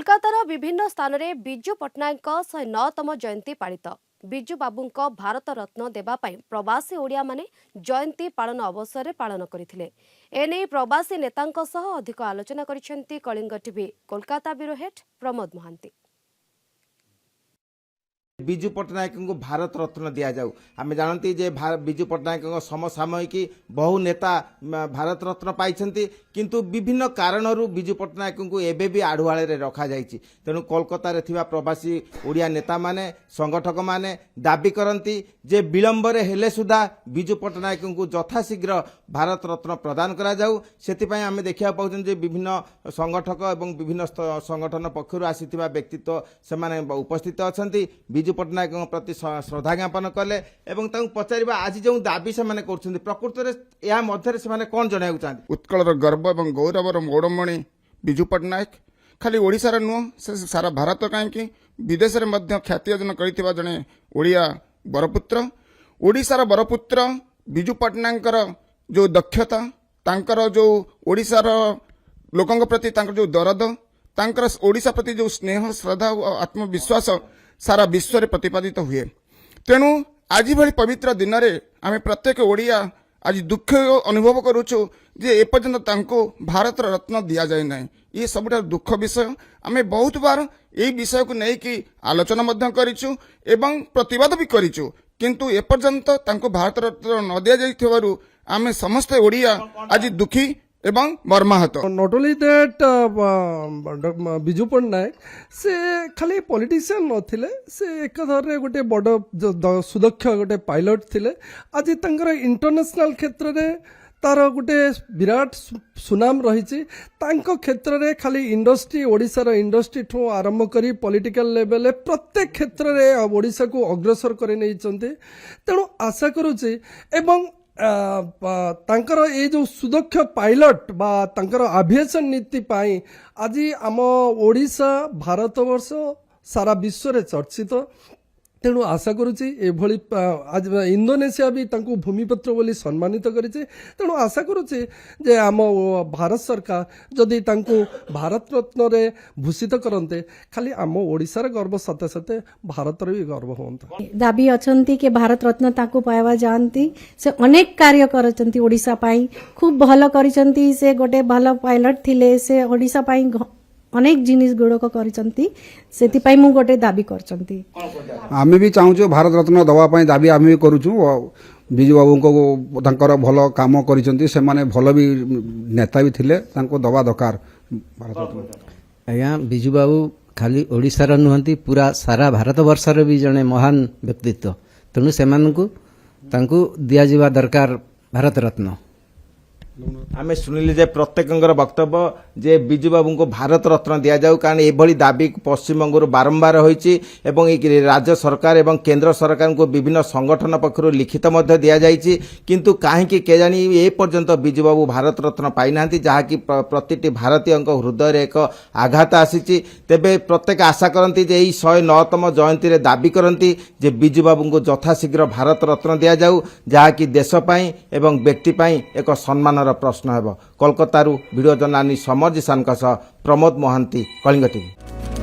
कोलकातार विभिन्न स्थान में बिजु पट्टनायक 109तम जयंती पालित। बिजु बाबू भारत रत्न देवाई प्रवासी ओडिया माने जयंती पालन अवसर में पालन करथिले। एने प्रवासी नेतांक सह अधिक आलोचना करिसेंती Kalinga TV Kolkata bureau head Pramod Mohanty. Biju Patnaik को भारत रत्न दि जाऊ। आम जानती जे बिजु पट्टनायक समसामयिक बहु नेता भारत रत्न पाई, किंतु विभिन्न कारणरू बिजु पट्टनायक को एबे भी आढ़ुआल रखा जाइछि। तेणु कोलकाता रे थिबा प्रवासी ओडिया नेता माने संगठक माने दाबी करती जे विलंबरे हेले सुधा बिजु पट्टनायक को यथाशीघ्र भारत रत्न प्रदान करा जाऊ। सेतिपई आमे देखिया पाउछन जे विभिन्न संगठक एवं विभिन्न संगठन पक्षरु आसीथिबा व्यक्तित्व सेमाने उपस्थित अछंती। बिजु पट्टनायक प्रति श्रद्धा ज्ञापन कले एवं पचार आज जो दाबी से प्रकृत में या मध्य से कौन जन चाहते। उत्कलर गर्व और गौरवर मौड़मणि बिजु पट्टनायक खाली ओडिशार नुह से सारा भारत कहीं विदेश में ख्याति अर्जन कर जड़े ओडिया बरपुत्र। ओडिशार बरपुत्र बिजु पट्टनायक जो दक्षता तांकर जो ओडिशार लोकंक प्रति जो दरद तांकर ओडिशा प्रति जो स्नेह श्रद्धा और आत्मविश्वास सारा विश्व में प्रतिपादित हुए। तेणु आज भली पवित्र दिन में आम प्रत्येक ओडिया आज दुख अनुभव करुचु जे एपर्यंत तांको भारत रत्न दि जाए ना। ये सबुठ दुख विषय। आम बहुत बार यही विषय को लेकिन आलोचना करिचु एवं प्रतिवाद भी करिचु, किंतु एपर्यंत तांको भारत रत्न न दि जाइथिबारु आम समस्त ओडिया आज दुखी एवं मर्माहत। Not only that Biju Patnaik से खाली पॉलिटिशियन नथिले, से एकधर गोटे बड़ सुदक्ष गोटे पायलट थिले। आज तंकर इंटरनेशनल क्षेत्र रे तार गोटे विराट सुनाम रही। क्षेत्र रे खाली इंडस्ट्री ओडिशार इंडस्ट्री ठू आरंभ करी पॉलिटिकल लेवल प्रत्येक क्षेत्र रे ओडिशा को अग्रसर करे नै चंते। तेणु आशा करूची एवं तांकर ये जो सुदक्ष पायलट बा तांकर एविएशन नीति पाई आज आम ओडिशा भारतवर्ष सारा विश्व रे चर्चित। तेणु आशा करुच्ची एभली आज इंडोनेशिया भी तांको भूमिपत्र बोली सम्मानित करिছে। तेणु आशा करुच्ची जे आम भारत सरकार जदि तांको भारत रत्न रे भूषित करते खाली आम ओडिशार गर्व सते सते भारतर भी गर्व होता। दाबी अछंती के भारत रत्न तांको पावा जानती से अनेक कार्य करचंती ओडिशा पाई खूब भलो करिसंती। से गोटे भलो पायलट थिले, से ओडिशा पाई अनेक जिनिस गुड़क कर मु गोटे दाबी करचंती। आमे भी चाहूँ भारत रत्न दवाई दाबी आम भी करुचु। बिजु बाबू को तांकर भल काम करिसंती, से माने भल भी नेता भी थिले, तांको दवा दरकार भारत रत्न। आज्ञा बिजु बाबू खाली ओडिशार नुहंती पूरा सारा भारत वर्षर भी जड़े महान व्यक्तित्व। तेणु से दिया जावा दरकार भारत रत्न। आमे सुनिले जे प्रत्येक वक्तव्य जे बिजु बाबू को भारत रत्न दि जाऊ, कारण एभली दाबी पश्चिमबंग बारंबार होईची एवं राज्य सरकार एवं केंद्र सरकार को विभिन्न संगठन पक्षर लिखित दि जाइछि, किंतु काहेकि केजानी ए पर्यंत बिजु बाबू भारत रत्न पाई नांती, जहाँकि प्रतिटी भारतीय हृदय रे एक आघात आसीची। तेबे प्रत्येक आशा करती जे 109तम जयंती रे दाबी करती जे बिजु बाबू को यथाशीघ्र भारत रत्न दि जाऊ, जहाँकि देश पाई एवं व्यक्ति पाई एक सम्मान प्रश्न हेब। कोलकाता वीडियो जर्नालिस्ट समर जिसान प्रमोद महांती, कलिंग टीवी।